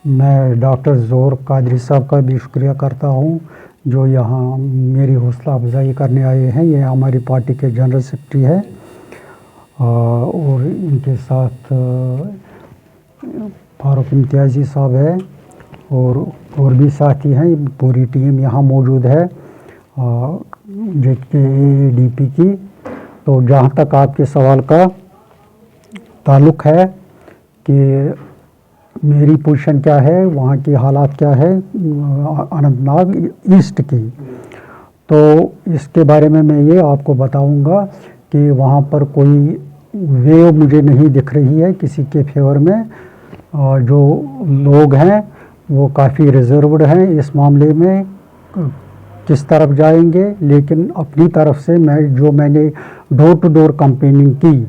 मैं डॉक्टर ज़ोहर कादरी साहब का भी शुक्रिया करता हूँ जो यहाँ मेरी हौसला अफजाई करने आए हैं। ये हमारी पार्टी के जनरल सेक्रेटरी है और इनके साथ फारूक इम्तियाज़ी साहब है और भी साथी हैं। पूरी टीम यहाँ मौजूद है JKDP की। तो जहाँ तक आपके सवाल का ताल्लुक़ है कि मेरी पोजीशन क्या है, वहाँ की हालात क्या है अनंतनाग ईस्ट की, तो इसके बारे में मैं ये आपको बताऊंगा कि वहाँ पर कोई वेव मुझे नहीं दिख रही है किसी के फेवर में। जो लोग हैं वो काफ़ी रिजर्व्ड हैं इस मामले में किस तरफ जाएंगे। लेकिन अपनी तरफ से मैंने डोर टू डोर कैंपेनिंग की,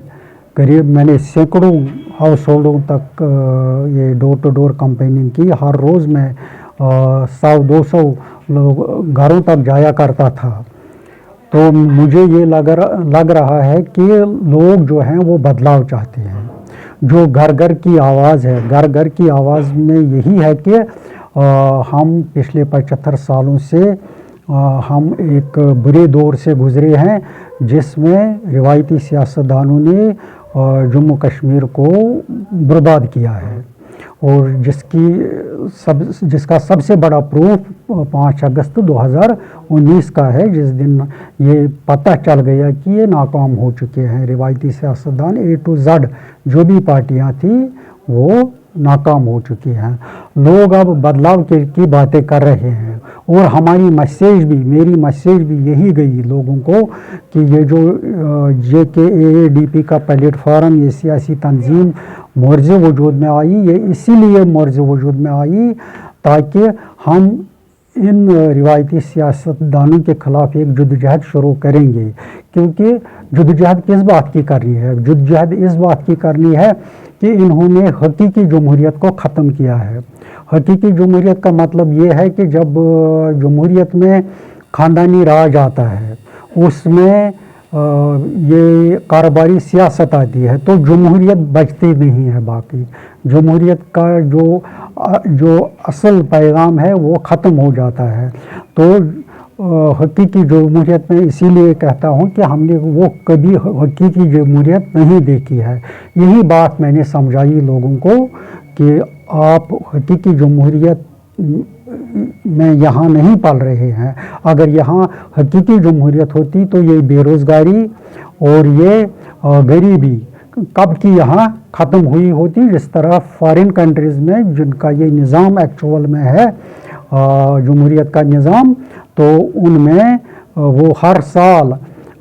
करीब मैंने सैकड़ों हाउस होल्डों तक ये डोर टू डोर कैंपेनिंग की। हर रोज़ मैं 100-200 लोग घरों तक जाया करता था। तो मुझे ये लग रहा है कि लोग जो हैं वो बदलाव चाहते हैं। जो घर घर की आवाज़ है, घर घर की आवाज़ में यही है कि हम पिछले 75 सालों से हम एक बुरे दौर से गुज़रे हैं जिसमें रिवायती सियासतदानों ने जम्मू कश्मीर को बर्बाद किया है और जिसका सबसे बड़ा प्रूफ 5 अगस्त 2019 का है, जिस दिन ये पता चल गया कि ये नाकाम हो चुके हैं। रिवायती सियासतदान A to Z जो भी पार्टियां थी वो नाकाम हो चुकी हैं। लोग अब बदलाव की बातें कर रहे हैं और मेरी मैसेज भी यही गई लोगों को कि ये जो JKDP का प्लेटफॉर्म, ये सियासी तंजीम मोर्जे वजूद में आई, ये इसीलिए मोर्जे वजूद में आई ताकि हम इन रिवायती सियासतदानों के ख़िलाफ़ एक जद्दोजहद शुरू करेंगे। क्योंकि जद्दोजहद किस बात की करनी है? जद्दोजहद इस बात की करनी है कि इन्होंने हकीकी जमहूरियत को ख़त्म किया है। हकीकी जमहूरियत का मतलब ये है कि जब जमहूरियत में ख़ानदानी राज आता है, उसमें ये कारोबारी सियासत आती है, तो जमहूरियत बचती नहीं है। बाकी जमहूरियत का जो असल पैगाम है वो ख़त्म हो जाता है। तो हकीकी जमहूरियत में इसीलिए कहता हूँ कि हमने वो कभी हकीकी जमहूरियत नहीं देखी है। यही बात मैंने समझाई लोगों को कि आप हकीकी जमहूरियत में यहाँ नहीं पल रहे हैं। अगर यहाँ हकीकी जमहूरियत होती तो ये बेरोज़गारी और ये गरीबी कब की यहाँ ख़त्म हुई होती। जिस तरह फॉरेन कंट्रीज़ में जिनका ये निज़ाम एक्चुअल में है जमहूरियत का निज़ाम, तो उनमें वो हर साल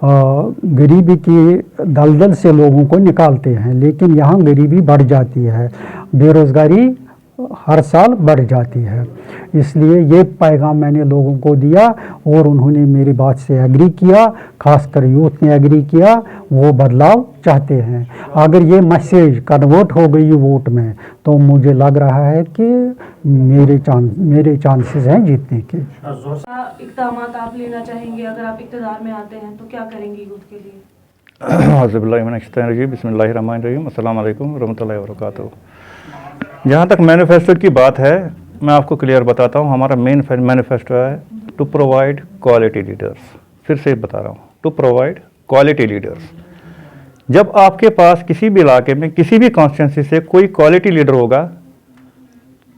गरीबी की दलदल से लोगों को निकालते हैं, लेकिन यहाँ गरीबी बढ़ जाती है, बेरोज़गारी हर साल बढ़ जाती है। इसलिए ये पैगाम मैंने लोगों को दिया और उन्होंने मेरी बात से एग्री किया, खासकर यूथ ने एग्री किया। वो बदलाव चाहते हैं। अगर ये मैसेज कन्वर्ट हो गई वोट में तो मुझे लग रहा है कि मेरे चांसेस हैं जीतने के। इक़दाम आप लेना चाहेंगे अगर आप इक़्तिदार में आते हैं तो क्या करेंगे यूथ के लिए? औज़ुबिल्लाहिमिनश्शैतानिर्रजीम, बिस्मिल्लाहिर्रहमानिर्रहीम, अस्सलामु अलैकुम रहमतुल्लाहि व बरकातुहू। जहाँ तक मैनिफेस्टो की बात है, मैं आपको क्लियर बताता हूँ। हमारा मेन मैनिफेस्टो है टू प्रोवाइड क्वालिटी लीडर्स। फिर से बता रहा हूँ, टू प्रोवाइड क्वालिटी लीडर्स। जब आपके पास किसी भी इलाके में किसी भी कॉन्स्टिट्यूंसी से कोई क्वालिटी लीडर होगा,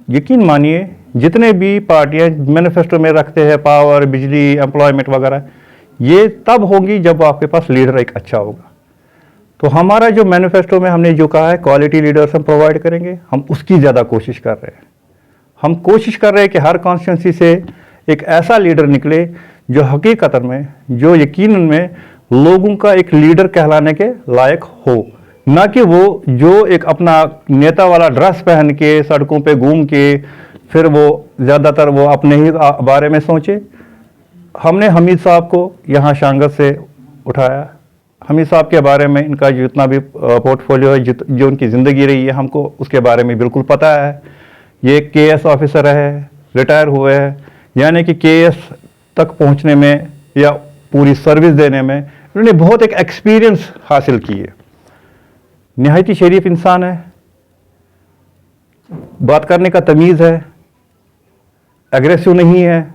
यकीन मानिए जितने भी पार्टियाँ मैनिफेस्टो में रखते हैं, पावर, बिजली, एम्प्लॉयमेंट वगैरह, ये तब होंगी जब आपके पास लीडर एक अच्छा होगा। तो हमारा जो मैनिफेस्टो में हमने जो कहा है क्वालिटी लीडर्स हम प्रोवाइड करेंगे, हम उसकी ज़्यादा कोशिश कर रहे हैं। हम कोशिश कर रहे हैं कि हर कॉन्स्टिट्यूंसी से एक ऐसा लीडर निकले जो हकीकत में, जो यकीनन में लोगों का एक लीडर कहलाने के लायक हो, ना कि वो जो एक अपना नेता वाला ड्रेस पहन के सड़कों पे घूम के फिर वो ज़्यादातर वो अपने ही बारे में सोचे। हमने हमीद साहब को यहाँ शांगत से उठाया। हमीद साहब के बारे में इनका जितना भी पोर्टफोलियो है, जो उनकी ज़िंदगी रही है, हमको उसके बारे में बिल्कुल पता है। ये KS ऑफिसर है, रिटायर हुए हैं, यानी कि KS तक पहुंचने में या पूरी सर्विस देने में उन्होंने बहुत एक एक्सपीरियंस हासिल की है। निहायती शरीफ इंसान है। बात करने का तमीज़ है, एग्रेसिव नहीं है,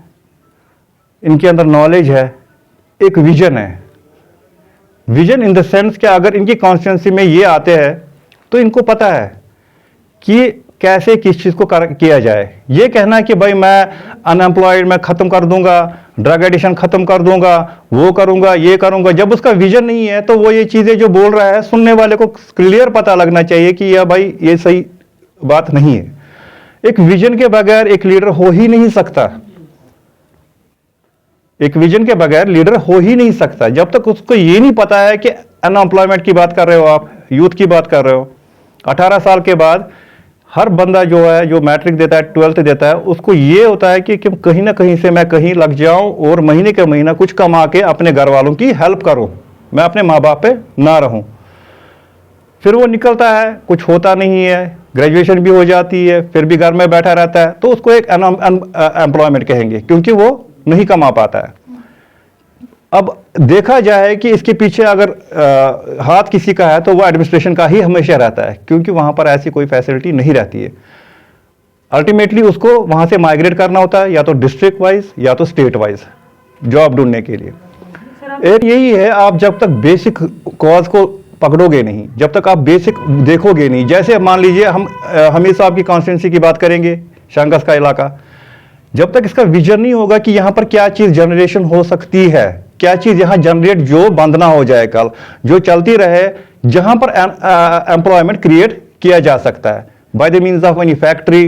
इनके अंदर नॉलेज है, एक विजन है। विजन इन द सेंस कि अगर इनकी कॉन्स्टिट्यूंसी में ये आते हैं तो इनको पता है कि कैसे किस चीज़ को किया जाए। ये कहना कि भाई मैं अनएम्प्लॉयड मैं ख़त्म कर दूंगा, ड्रग एडिशन ख़त्म कर दूंगा, वो करूंगा, ये करूंगा, जब उसका विजन नहीं है तो वो ये चीज़ें जो बोल रहा है सुनने वाले को क्लियर पता लगना चाहिए कि यह भाई ये सही बात नहीं है। एक विजन के बगैर एक लीडर हो ही नहीं सकता। एक विजन के बगैर लीडर हो ही नहीं सकता। जब तक उसको ये नहीं पता है कि अनएम्प्लॉयमेंट की बात कर रहे हो, आप यूथ की बात कर रहे हो, 18 साल के बाद हर बंदा जो है, जो मैट्रिक देता है, 12th देता है, उसको ये होता है कि कहीं ना कहीं से मैं कहीं लग जाऊं और महीने के महीना कुछ कमा के अपने घर वालों की हेल्प करूं, मैं अपने माँ बाप पे ना रहूं। फिर वो निकलता है, कुछ होता नहीं है, ग्रेजुएशन भी हो जाती है, फिर भी घर में बैठा रहता है, तो उसको एक अनएम्प्लॉयमेंट कहेंगे क्योंकि वो नहीं कमा पाता है। अब देखा जाए कि इसके पीछे अगर हाथ किसी का है तो वो एडमिनिस्ट्रेशन का ही हमेशा रहता है, क्योंकि वहां पर ऐसी कोई फैसिलिटी नहीं रहती है। अल्टीमेटली उसको वहां से माइग्रेट करना होता है, या तो डिस्ट्रिक्ट वाइज या तो स्टेट वाइज जॉब ढूंढने के लिए। एक यही है, आप जब तक बेसिक कॉज को पकड़ोगे नहीं, जब तक आप बेसिक देखोगे नहीं, जैसे मान लीजिए हम हमीद साहब की कॉन्स्टिट्यूंसी की बात करेंगे, शांगस का इलाका, जब तक इसका विजन नहीं होगा कि यहाँ पर क्या चीज़ जनरेशन हो सकती है, क्या चीज़ यहाँ जनरेट जो बंद ना हो जाए, कल जो चलती रहे, जहाँ पर एम्प्लॉयमेंट क्रिएट किया जा सकता है by the means of any factory,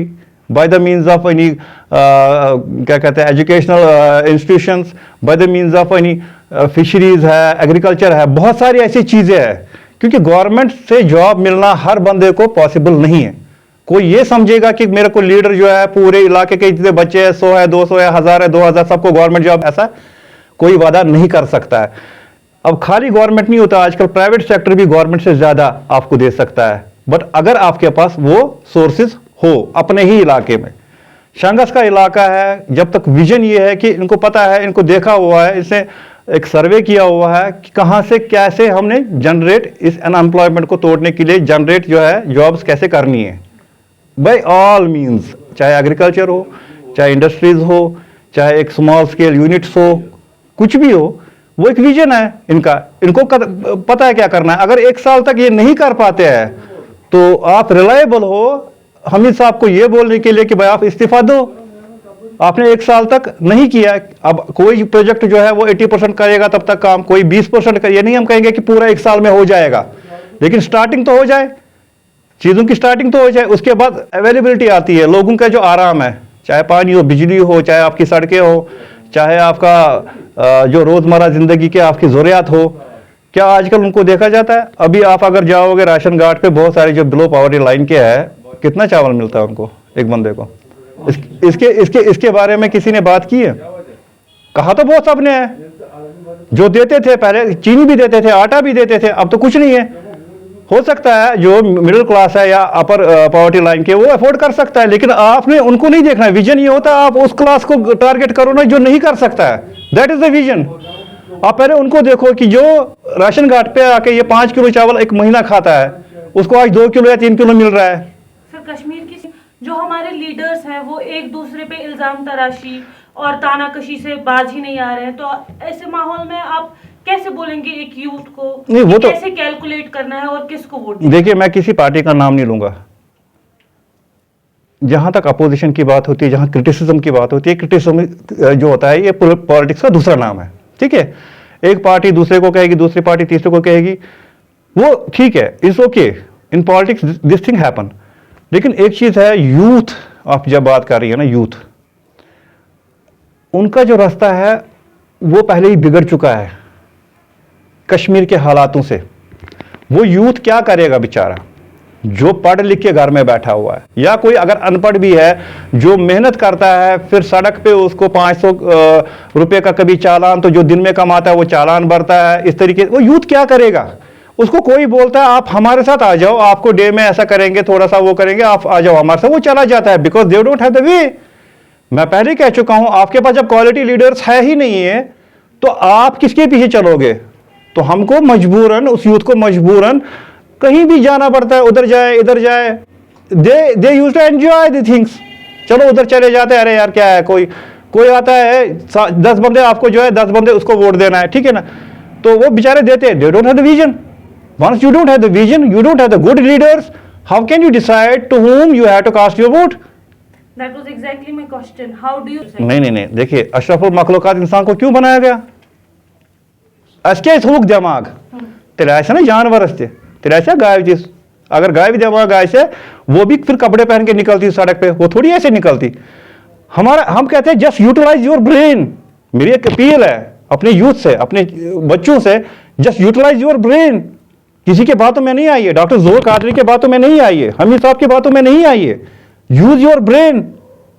by the means of any क्या कहते हैं educational institutions, by the means of any fisheries है, एग्रीकल्चर है, बहुत सारी ऐसी चीज़ें हैं। क्योंकि गवर्नमेंट से जॉब मिलना हर बंदे को पॉसिबल नहीं है। कोई ये समझेगा कि मेरे को लीडर जो है पूरे इलाके के जितने बच्चे हैं, 100 है, 200 है, 1000 है, 2000, सबको गवर्नमेंट जॉब, ऐसा कोई वादा नहीं कर सकता है। अब खाली गवर्नमेंट नहीं होता, आजकल प्राइवेट सेक्टर भी गवर्नमेंट से ज्यादा आपको दे सकता है, बट अगर आपके पास वो सोर्सेज हो अपने ही इलाके में। शांगस का इलाका है, जब तक विजन ये है कि इनको पता है, इनको देखा हुआ है, इसने एक सर्वे किया हुआ है कि कहाँ से कैसे हमने जनरेट इस अनएम्प्लॉयमेंट को तोड़ने के लिए जनरेट जो है जॉब्स कैसे करनी है बाय ऑल मीन्स, चाहे एग्रीकल्चर हो, चाहे इंडस्ट्रीज हो, चाहे एक स्मॉल स्केल यूनिट्स हो, कुछ भी हो, वो एक विजन है इनका। इनको पता है क्या करना है। अगर 1 साल तक ये नहीं कर पाते हैं तो आप रिलायबल हो हमीद साहब को ये बोलने के लिए कि भाई आप इस्तीफा दो, आपने 1 साल तक नहीं किया। अब कोई प्रोजेक्ट जो है वो 80% करेगा तब तक काम, कोई 20% कर, ये नहीं हम कहेंगे कि पूरा 1 साल में हो जाएगा, लेकिन स्टार्टिंग तो हो जाए, चीज़ों की स्टार्टिंग तो हो जाए। उसके बाद अवेलेबिलिटी आती है, लोगों का जो आराम है, चाहे पानी हो, बिजली हो, चाहे आपकी सड़कें हो, चाहे आपका जो रोज़मर्रा ज़िंदगी के आपकी ज़रूरियात हो, क्या आजकल उनको देखा जाता है? अभी आप अगर जाओगे राशन कार्ड पे, बहुत सारे जो बिलो पॉवर्टी लाइन के है, कितना चावल मिलता है उनको एक बंदे को? इसके बारे में किसी ने बात की है? कहा तो बहुत सबने है, जो देते थे पहले चीनी भी देते थे, आटा भी देते थे, अब तो कुछ नहीं है। हो सकता है जो मिडिल क्लास है या अपर पॉवर्टी लाइन के, वो अफोर्ड कर सकता है, लेकिन आपने उनको नहीं देखना है। विजन ये होता है आप उस क्लास को टारगेट करो ना जो नहीं कर सकता है, दैट इज द विजन। आप पहले उनको देखो कि जो राशन कार्ड पे आके ये 5 किलो चावल एक महीना खाता है, उसको आज 2 किलो या 3 किलो मिल रहा है। सर, कश्मीर की जो हमारे लीडर्स हैं वो एक दूसरे पे इल्जाम तराशी और तानाकशी से बाज ही नहीं आ रहे हैं, तो ऐसे माहौल में आप कैसे बोलेंगे एक यूथ को नहीं, वो तो कैसे कैलकुलेट करना है और किसको वोट? देखिए, मैं किसी पार्टी का नाम नहीं लूंगा। जहां तक अपोजिशन की बात होती है, जहां क्रिटिसिज्म की बात होती है, क्रिटिसिज्म जो होता है ये पॉलिटिक्स का दूसरा नाम है, ठीक है। एक पार्टी दूसरे को कहेगी, दूसरी पार्टी तीसरे को कहेगी, वो ठीक है, it's okay, in politics this thing happen. लेकिन एक चीज है, यूथ, आप जब बात कर रही है ना, यूथ, उनका जो रास्ता है वो पहले ही बिगड़ चुका है कश्मीर के हालातों से। वो यूथ क्या करेगा बेचारा, जो पढ़ लिख के घर में बैठा हुआ है, या कोई अगर अनपढ़ भी है जो मेहनत करता है, फिर सड़क पे उसको 500 रुपए का कभी चालान, तो जो दिन में कमाता है वो चालान भरता है, इस तरीके। वो यूथ क्या करेगा? उसको कोई बोलता है आप हमारे साथ आ जाओ, आपको डे में ऐसा करेंगे, थोड़ा सा वो करेंगे, आप आ जाओ हमारे साथ, वो चला जाता है, because they don't have the way. मैं पहले कह चुका हूं, आपके पास जब क्वालिटी लीडर्स है ही नहीं है तो आप किसके पीछे चलोगे? तो हमको मजबूरन, उस यूथ को मजबूरन कहीं भी जाना पड़ता है, उधर जाए इधर जाए, they use to enjoy the things. चलो उधर चले जाते हैं, अरे यार क्या है, कोई आता है 10 बंदे आपको जो है 10 बंदे उसको वोट देना है, ठीक है ना, तो वो बेचारे देते हैं। They don't have the vision. Once you don't have the vision, you don't have the good leaders, how can you decide to whom you have to cast your vote? That was exactly my question. How do you decide? नहीं, देखिए अशरफुल मखलूकात इंसान को क्यों बनाया गया? असके hook दिमाग तेरे ऐसे ना जानवर असते, तेरे ऐसे गाय जिस, अगर गाय भी दिमाग ऐसे, वो भी फिर कपड़े पहन के निकलती सड़क पे, वो थोड़ी ऐसे निकलती। हम कहते हैं जस्ट यूटिलाइज योर ब्रेन। मेरी एक अपील है अपने यूथ से, अपने बच्चों से, जस्ट यूटिलाइज योर ब्रेन। किसी के बातों में नहीं आइए, डॉक्टर जोर कादरी के बातों में नहीं आइए, हमीद साहब की बातों में नहीं आइए। Use your brain.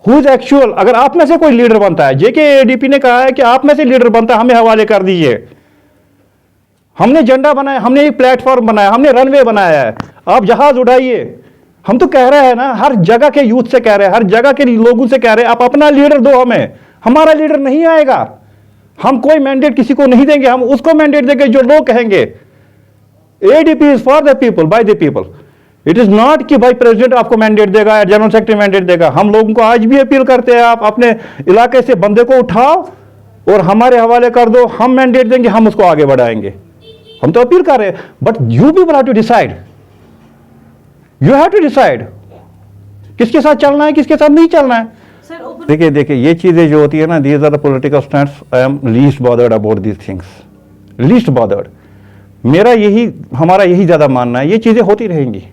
Who is actual. अगर आप में से कोई लीडर बनता है, JKADP ने कहा है कि आप में से लीडर बनता है, हमें हवाले कर दीजिए। हमने झंडा बनाया, हमने एक प्लेटफॉर्म बनाया, हमने रनवे बनाया है, आप जहाज उड़ाइए। हम तो कह रहे हैं ना, हर जगह के यूथ से कह रहे हैं, हर जगह के लोगों से कह रहे हैं, आप अपना लीडर दो हमें। हमारा लीडर नहीं आएगा, हम कोई मैंडेट किसी को नहीं देंगे, हम उसको मैंडेट देंगे जो लोग कहेंगे। ADP is for the people, by the people. It is not कि भाई प्रेसिडेंट आपको मैंडेट देगा या जनरल सेक्रेटरी मैंडेट देगा। हम लोगों को आज भी अपील करते हैं, आप अपने इलाके से बंदे को उठाओ और हमारे हवाले कर दो, हम मैंडेट देंगे, हम उसको आगे बढ़ाएंगे। हम तो अपील कर रहे हैं, but you people have to decide, you have to decide किसके साथ चलना है, किसके साथ नहीं चलना है। देखिए ये चीजें जो होती है ना, these are the political stands. I am least bothered about these things, least bothered. हमारा यही ज्यादा मानना है, ये चीजें होती रहेंगी।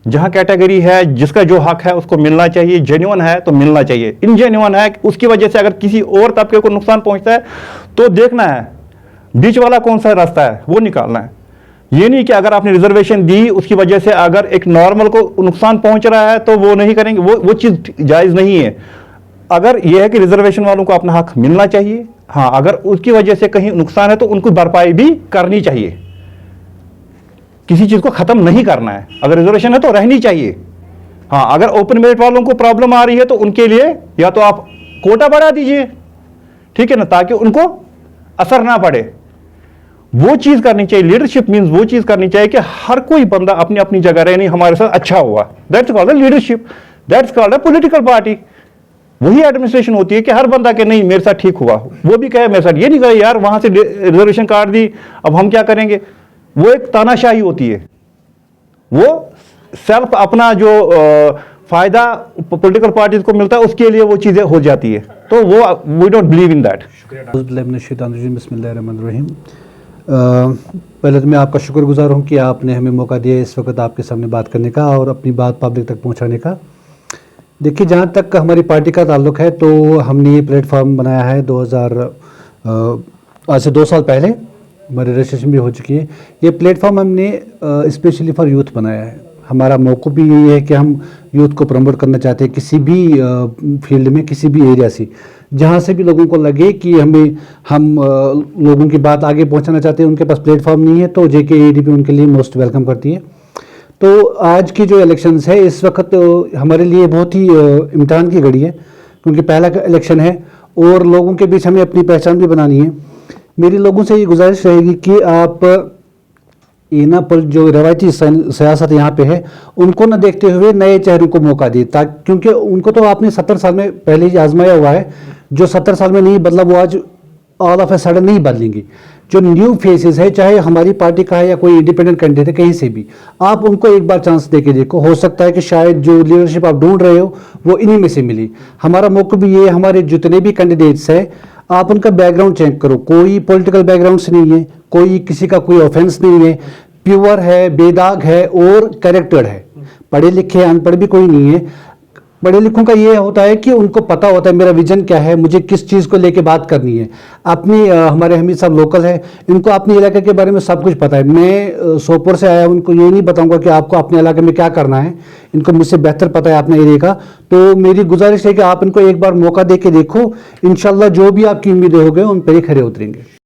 जहां कैटेगरी है, जिसका जो हक है उसको मिलना चाहिए, जेन्युइन है तो मिलना चाहिए। इनजेन्युइन है, उसकी वजह से अगर किसी और तबके को नुकसान पहुंचता है तो देखना है बीच वाला कौन सा रास्ता है, वो निकालना है। ये नहीं कि अगर आपने रिजर्वेशन दी उसकी वजह से अगर एक नॉर्मल को नुकसान पहुंच रहा है तो वो नहीं करेंगे, वो चीज जायज नहीं है। अगर यह है कि रिजर्वेशन वालों को अपना हक मिलना चाहिए, हाँ, अगर उसकी वजह से कहीं नुकसान है तो उनको भरपाई भी करनी चाहिए। किसी चीज को खत्म नहीं करना है, अगर रिजर्वेशन है तो रहनी चाहिए। हाँ, अगर ओपन मेरिट वालों को प्रॉब्लम आ रही है तो उनके लिए या तो आप कोटा बढ़ा दीजिए, ठीक है ना, ताकि उनको असर ना पड़े। वो चीज करनी चाहिए। लीडरशिप मींस वो चीज करनी चाहिए कि हर कोई बंदा अपनी अपनी जगह रहे, नहीं हमारे साथ अच्छा हुआ, that's called a leadership, that's called a political party. वही एडमिनिस्ट्रेशन होती है कि हर बंदा के नहीं मेरे साथ ठीक हुआ, वो भी कहे मेरे साथ, ये नहीं कहे यार वहां से रिजर्वेशन काट दी अब हम क्या करेंगे। वो एक तानाशाही होती है, वो सेल्फ अपना जो फायदा पॉलिटिकल पार्टीज को मिलता है उसके लिए वो चीजें हो जाती है, तो वो we don't believe in that. बिस्मिल्लाहिर्रहमानिर्रहीम। पहले तो मैं आपका शुक्रगुजार हूँ कि आपने हमें मौका दिया इस वक्त आपके सामने बात करने का और अपनी बात पब्लिक तक पहुँचाने का। देखिए, जहाँ तक हमारी पार्टी का ताल्लुक़ है तो हमने ये प्लेटफॉर्म बनाया है आज से 2 साल पहले, हमारी रजिस्ट्रेशन भी हो चुकी है। ये प्लेटफॉर्म हमने स्पेशली फॉर यूथ बनाया है। हमारा मौक़ा भी यही है कि हम यूथ को प्रमोट करना चाहते हैं, किसी भी फील्ड में, किसी भी एरिया से, जहाँ से भी लोगों को लगे कि हम लोगों की बात आगे पहुँचाना चाहते हैं, उनके पास प्लेटफॉर्म नहीं है तो JKADP उनके लिए मोस्ट वेलकम करती है। तो आज की जो इलेक्शंस है इस वक्त हमारे लिए बहुत ही इम्तिहान की घड़ी है, क्योंकि पहला इलेक्शन है और लोगों के बीच हमें अपनी पहचान भी बनानी है। मेरी लोगों से ये गुजारिश रहेगी कि आप ये ना पर जो रवायती सियासत यहाँ पे है उनको ना देखते हुए नए चेहरों को मौका दें, ताकि क्योंकि उनको तो आपने 70 साल में पहले ही आजमाया हुआ है। जो 70 साल में नहीं बदला वो आज ऑल ऑफ ए सडन नहीं बदलेंगे। जो न्यू फेसेस है, चाहे हमारी पार्टी का है या कोई इंडिपेंडेंट कैंडिडेट है, कहीं से भी आप उनको एक बार चांस दे के देखो। हो सकता है कि शायद जो लीडरशिप आप ढूंढ रहे हो वो इन्हीं में से मिली। हमारा मौका भी ये, हमारे जितने भी कैंडिडेट्स हैं आप उनका बैकग्राउंड चेक करो। कोई पॉलिटिकल बैकग्राउंड से नहीं है, कोई किसी का कोई ऑफेंस नहीं है, प्योर है, बेदाग है और कैरेक्टर्ड है। पढ़े लिखे अनपढ़ भी कोई नहीं है। बड़े लिखों का ये होता है कि उनको पता होता है मेरा विजन क्या है, मुझे किस चीज़ को लेके बात करनी है। अपनी हमारे हमीद साहब लोकल है, इनको अपने इलाके के बारे में सब कुछ पता है। मैं सोपोर से आया, उनको ये नहीं बताऊंगा कि आपको अपने इलाके में क्या करना है, इनको मुझसे बेहतर पता है अपने एरिया का। तो मेरी गुजारिश है कि आप इनको एक बार मौका दे के देखो, इंशाल्लाह जो भी आपकी उम्मीदें हो गए उन पर ही खरे उतरेंगे।